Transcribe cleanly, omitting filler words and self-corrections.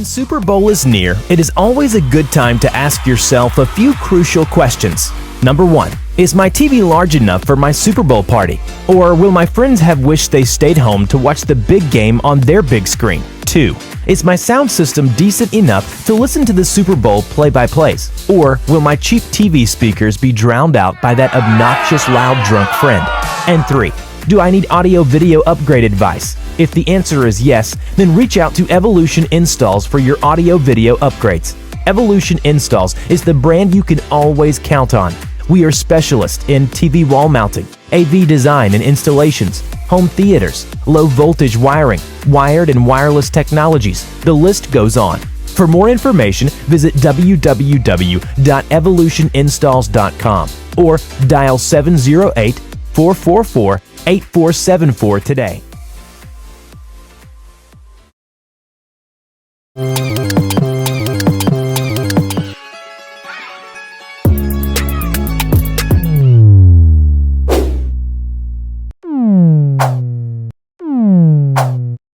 When Super Bowl is near, it is always a good time to ask yourself a few crucial questions. Number 1. Is my TV large enough for my Super Bowl party? Or will my friends have wished they stayed home to watch the big game on their big screen? 2. Is my sound system decent enough to listen to the Super Bowl play-by-plays? Or will my cheap TV speakers be drowned out by that obnoxious loud drunk friend? And 3. Do I need audio-video upgrade advice? If the answer is yes, then reach out to Evolution Installs for your audio-video upgrades. Evolution Installs is the brand you can always count on. We are specialists in TV wall mounting, AV design and installations, home theaters, low-voltage wiring, wired and wireless technologies. The list goes on. For more information, visit www.evolutioninstalls.com or dial 708-444-8474 today.